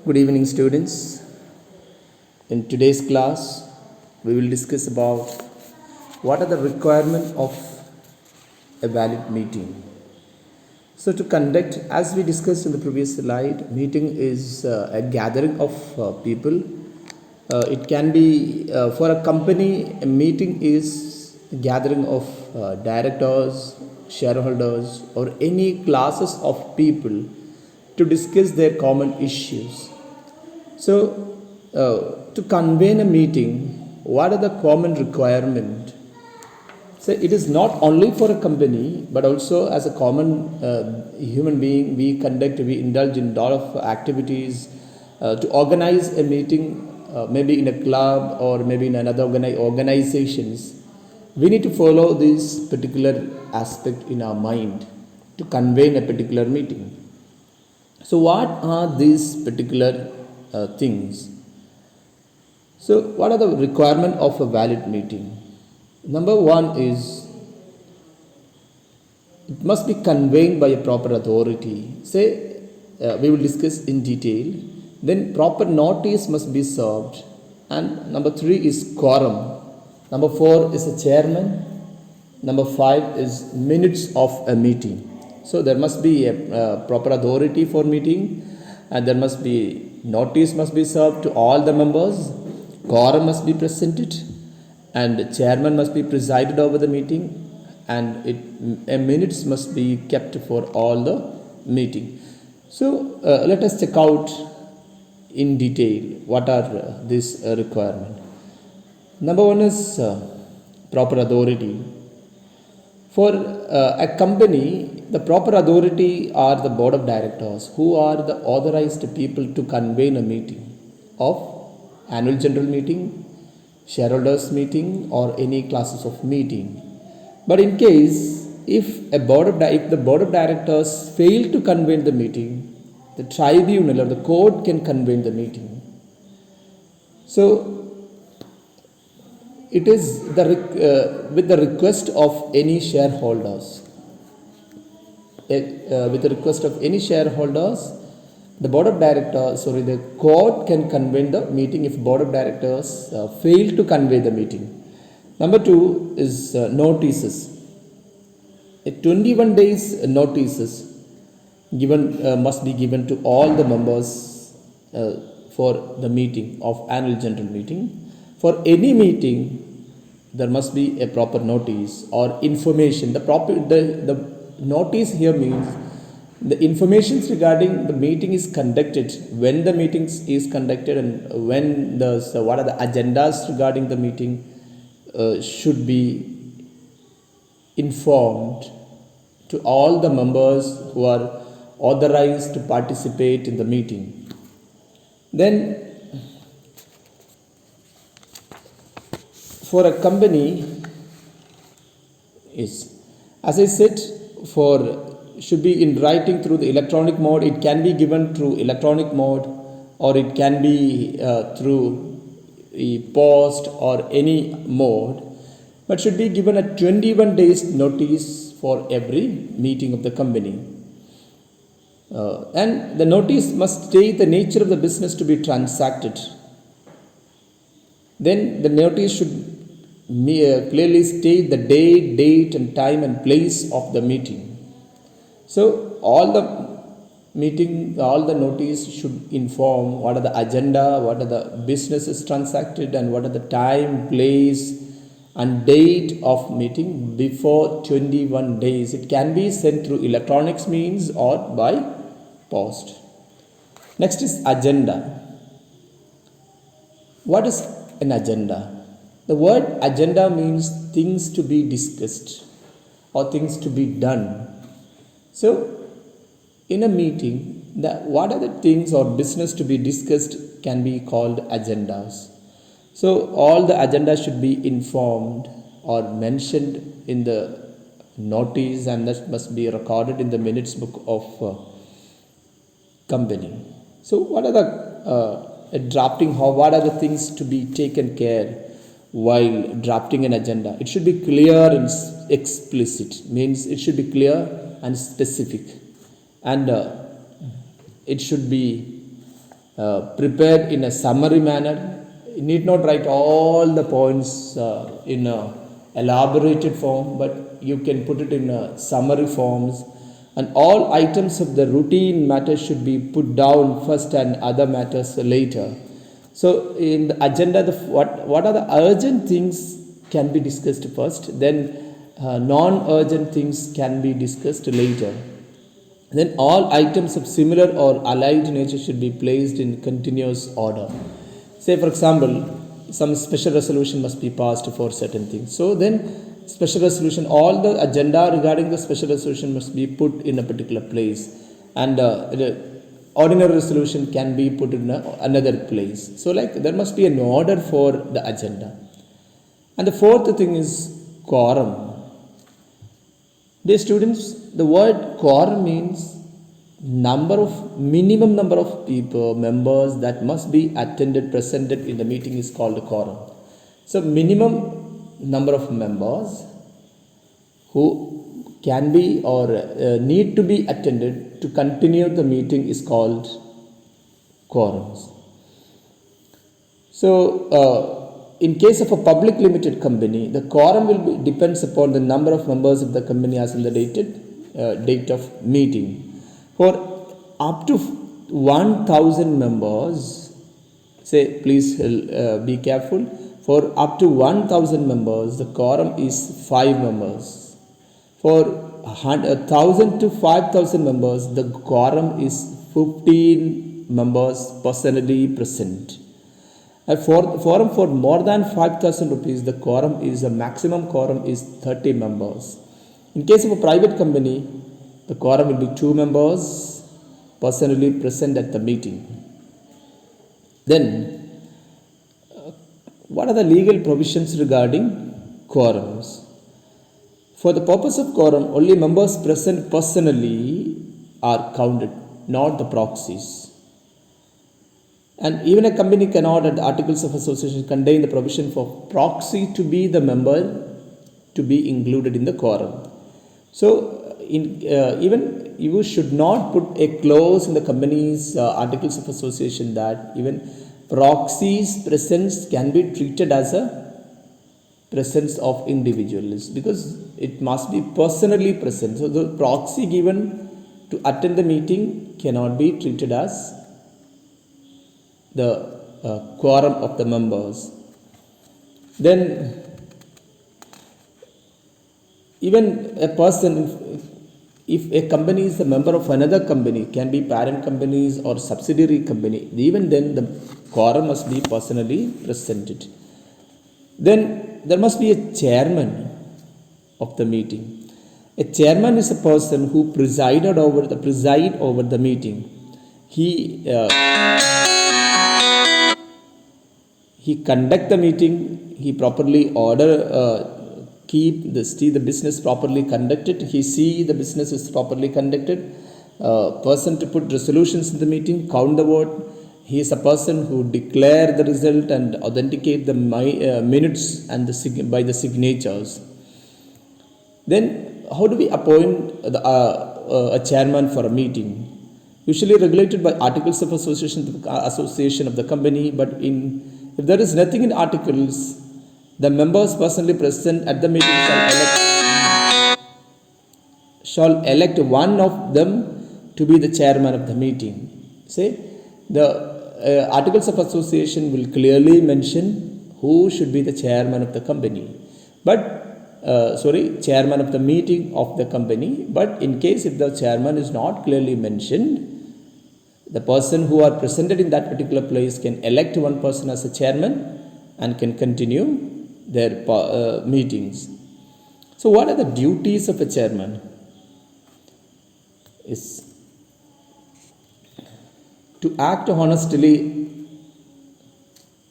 Good evening, students. In today's class, we will discuss about what are the requirements of a valid meeting. So, to conduct, as we discussed in the previous slide, meeting is a gathering of people. It can be for a company. A meeting is a gathering of directors, shareholders, or any classes of people to discuss their common issues. So, to convene a meeting, what are the common requirement? So, it is not only for a company, but also as a common human being, we indulge in a lot of activities to organize a meeting, maybe in a club or maybe in another organizations. We need to follow this particular aspect in our mind to convene a particular meeting. So, what are these particular things? So, what are the requirement of a valid meeting? Number one is it must be conveyed by a proper authority. Say we will discuss in detail. Then proper notice must be served. And number three is quorum. Number four is a chairman. Number five is minutes of a meeting. So there must be a proper authority for meeting, and there must be notice must be served to all the members. Quorum must be presented, and the chairman must be presided over the meeting, and minutes must be kept for all the meeting. So let us check out in detail what are these requirements. Number one is proper authority. For a company, the proper authority are the board of directors, who are the authorized people to convene a meeting of annual general meeting, shareholders meeting, or any classes of meeting. But in case if the board of directors fail to convene the meeting, the tribunal or the court can convene the meeting. So it is with the request of any shareholders. With the request of any shareholders, the board of directors, the court can convene the meeting if board of directors fail to convene the meeting. Number two is notices. 21 days notices must be given to all the members for the meeting of annual general meeting. For any meeting, there must be a proper notice or information. The notice here means the information regarding the meeting is conducted, when the meeting is conducted, and when what are the agendas regarding the meeting should be informed to all the members who are authorized to participate in the meeting. Then for a company is, as I said, should be in writing through the electronic mode. It can be given through electronic mode, or it can be through a post or any mode, but should be given a 21 days notice for every meeting of the company. And the notice must state the nature of the business to be transacted. Then the notice should clearly state the day, date, and time and place of the meeting. So all the notice should inform what are the agenda, what are the businesses transacted, and what are the time, place, and date of meeting before 21 days. It can be sent through electronics means or by post. Next is agenda. What is an agenda? The word agenda means things to be discussed or things to be done. So, in a meeting, what are the things or business to be discussed can be called agendas. So, all the agendas should be informed or mentioned in the notice, and that must be recorded in the minutes book of company. So, what are the drafting? What are the things to be taken care while drafting an agenda? It should be clear and explicit. Means it should be clear and specific, and it should be prepared in a summary manner. You need not write all the points in a elaborated form, but you can put it in a summary forms. And all items of the routine matters should be put down first and other matters later. So in the agenda, what are the urgent things can be discussed first, then non-urgent things can be discussed later. Then all items of similar or allied nature should be placed in continuous order. Say for example, some special resolution must be passed for certain things. So then special resolution, all the agenda regarding the special resolution must be put in a particular place, and the ordinary resolution can be put in another place. So like there must be an order for the agenda. And the fourth thing is quorum. Dear students, the word quorum means minimum number of people, members that must be presented in the meeting is called a quorum. So minimum number of members who can be or need to be attended to continue the meeting is called quorums. So in case of a public limited company, the quorum depends upon the number of members of the company as in the date of meeting. For up to 1,000 members, say please be careful, for up to 1,000 members, the quorum is 5 members. For 1,000 to 5,000 members, the quorum is 15 members personally present. For more than 5,000 rupees, the quorum is, the maximum quorum is 30 members. In case of a private company, the quorum will be 2 members personally present at the meeting. Then, what are the legal provisions regarding quorums? For the purpose of quorum, only members present personally are counted, not the proxies. And even a company cannot, at the Articles of Association, contain the provision for proxy to be the member to be included in the quorum. So, even you should not put a clause in the company's Articles of Association that even proxies' presence can be treated as a presence of individuals, because it must be personally present. So, the proxy given to attend the meeting cannot be treated as the quorum of the members. Then even a person, if a company is a member of another company, can be parent companies or subsidiary company, even then the quorum must be personally presented. Then there must be a chairman of the meeting. A chairman is a person who preside over the meeting. He conduct the meeting, he properly see the business properly conducted, he see the business is properly conducted, person to put resolutions in the meeting, count the vote. He is a person who declare the result and authenticate the minutes and by the signatures. Then how do we appoint a chairman for a meeting? Usually regulated by Articles of Association of the company, but if there is nothing in articles, the members personally present at the meeting shall elect one of them to be the chairman of the meeting. Say, the Articles of Association will clearly mention who should be the chairman of the company, chairman of the meeting of the company. But in case if the chairman is not clearly mentioned, the person who are presented in that particular place can elect one person as a chairman and can continue their meetings. So what are the duties of a chairman? Is to act honestly,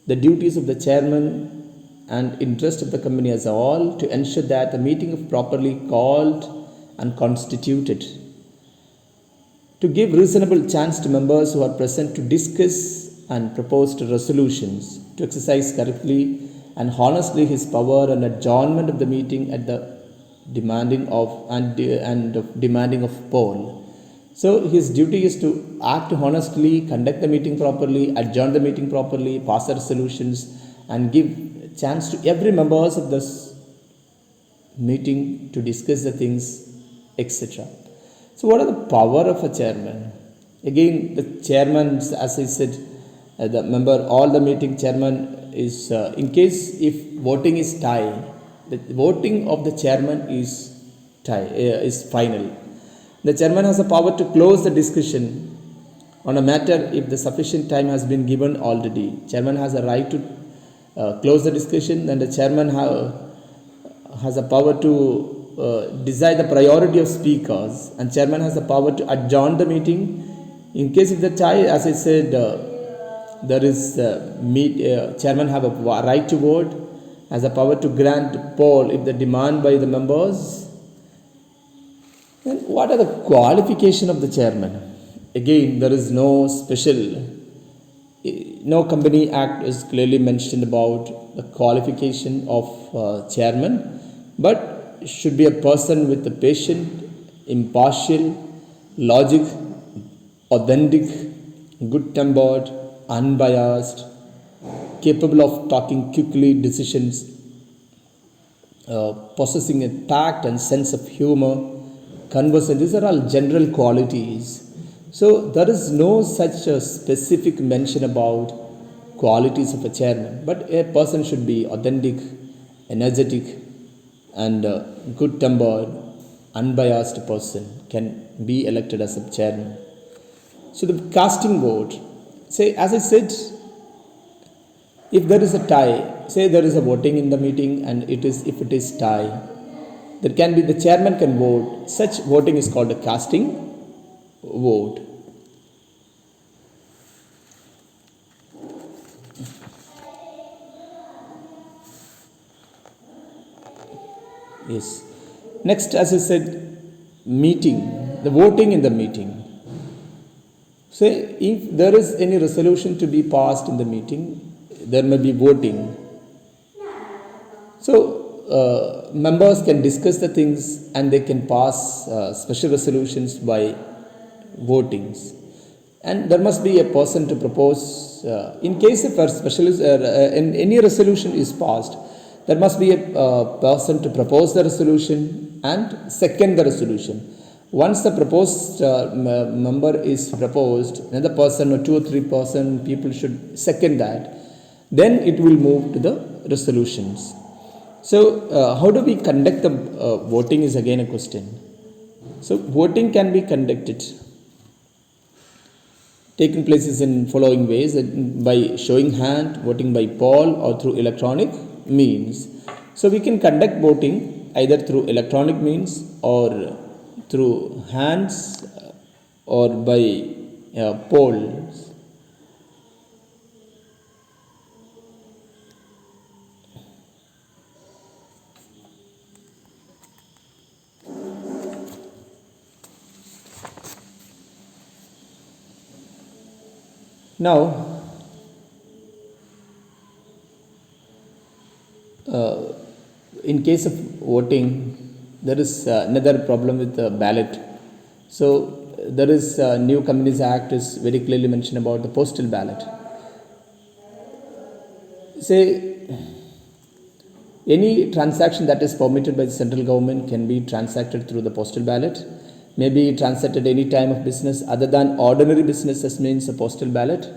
the duties of the chairman and interest of the company as a whole, to ensure that the meeting is properly called and constituted, to give reasonable chance to members who are present to discuss and propose resolutions, to exercise correctly and honestly his power and adjournment of the meeting at the demanding of poll. So his duty is to act honestly, conduct the meeting properly, adjourn the meeting properly, pass the resolutions, and give chance to every members of this meeting to discuss the things, etc. So what are the power of a chairman? Again, the chairman, as I said, the member, all the meeting chairman is, in case if voting is tie, the voting of the chairman is tie, is final. The chairman has the power to close the discussion on a matter if the sufficient time has been given already. Chairman has a right to close the discussion, and the chairman has a power to decide the priority of speakers, and chairman has the power to adjourn the meeting. In case of the tie, as I said, there is chairman have a right to vote, has a power to grant poll if the demand by the members. And what are the qualification of the chairman? Again, there is no special, no company act is clearly mentioned about the qualification of chairman, but should be a person with a patient, impartial, logic, authentic, good-tempered, unbiased, capable of talking quickly, decisions, possessing a tact and sense of humor, conversation. These are all general qualities. So there is no such a specific mention about qualities of a chairman, but a person should be authentic, energetic, and good-tempered, unbiased person can be elected as a chairman. So the casting vote, say, as I said, if there is a tie, say there is a voting in the meeting, and if it is tie, there can be, the chairman can vote. Such voting is called a casting vote. Yes. Next, as I said, meeting, the voting in the meeting. Say, if there is any resolution to be passed in the meeting, there may be voting. So members can discuss the things, and they can pass special resolutions by votings. And there must be a person to propose. In case if a special in any resolution is passed, there must be a person to propose the resolution and second the resolution. Once the proposed member is proposed, another person or 2 or 3 people should second that. Then it will move to the resolutions. So how do we conduct the voting is again a question. So voting can be conducted, taking places in following ways: by showing hand, voting by poll, or through electronic means. So we can conduct voting either through electronic means, or through hands, or by polls. Now, in case of voting, there is another problem with the ballot. So there is New Companies Act is very clearly mentioned about the postal ballot. Say, any transaction that is permitted by the central government can be transacted through the postal ballot. May be transacted any time of business other than ordinary businesses, means a postal ballot.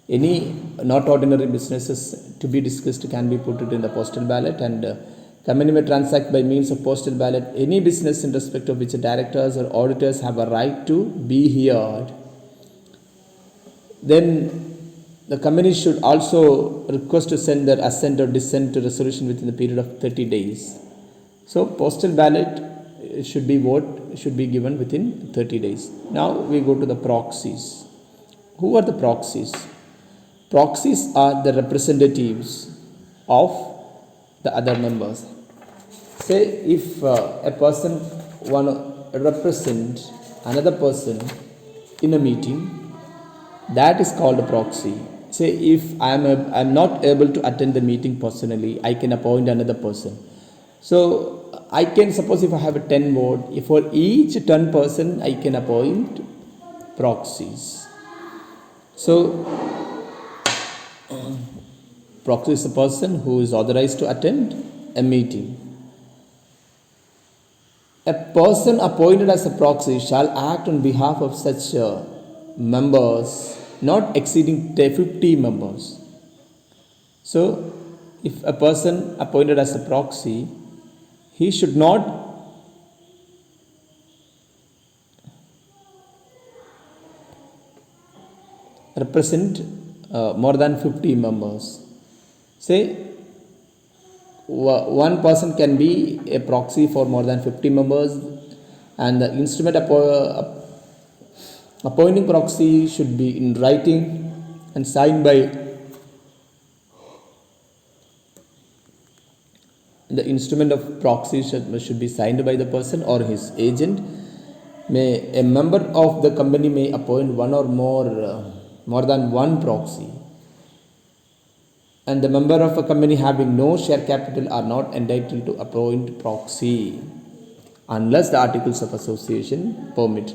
Any not ordinary businesses to be discussed can be put it in the postal ballot, and company may transact by means of postal ballot any business in respect of which the directors or auditors have a right to be heard. Then the company should also request to send their assent or dissent to resolution within the period of 30 days. So postal ballot should be given within 30 days. Now we go to the proxies. Who are the proxies? Proxies are the representatives of the other members. Say, if a person want to represent another person in a meeting, that is called a proxy. Say, if I am not able to attend the meeting personally, I can appoint another person. So I can, suppose if I have a 10 vote, if for each 10 person I can appoint proxies. So, proxy is a person who is authorized to attend a meeting. A person appointed as a proxy shall act on behalf of such members not exceeding 50 members. So, if a person appointed as a proxy, he should not represent more than 50 members. Say, one person can be a proxy for more than 50 members, and the instrument appointing proxy should be in writing and signed by the instrument of proxy should be signed by the person or his agent. A member of the company may appoint one or more than one proxy, and the member of a company having no share capital are not entitled to appoint proxy unless the articles of association permit.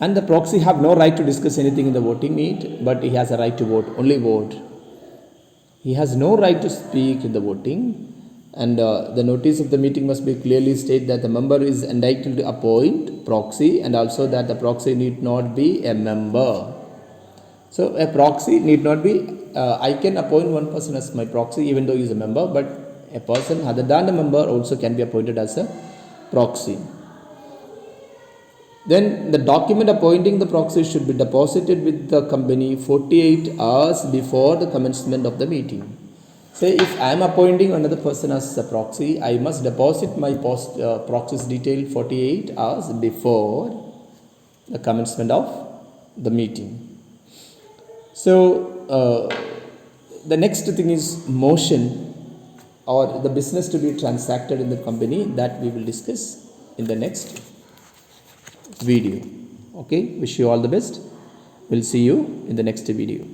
And the proxy have no right to discuss anything in the voting meet, but he has a right to vote, only vote. He has no right to speak in the voting, and the notice of the meeting must be clearly state that the member is entitled to appoint proxy, and also that the proxy need not be a member. So a proxy need not be, I can appoint one person as my proxy even though he is a member, but a person other than a member also can be appointed as a proxy. Then the document appointing the proxy should be deposited with the company 48 hours before the commencement of the meeting. Say if I am appointing another person as a proxy, I must deposit my proxy's detail 48 hours before the commencement of the meeting. So the next thing is motion or the business to be transacted in the company, that we will discuss in the next video. Okay, wish you all the best. We'll see you in the next video.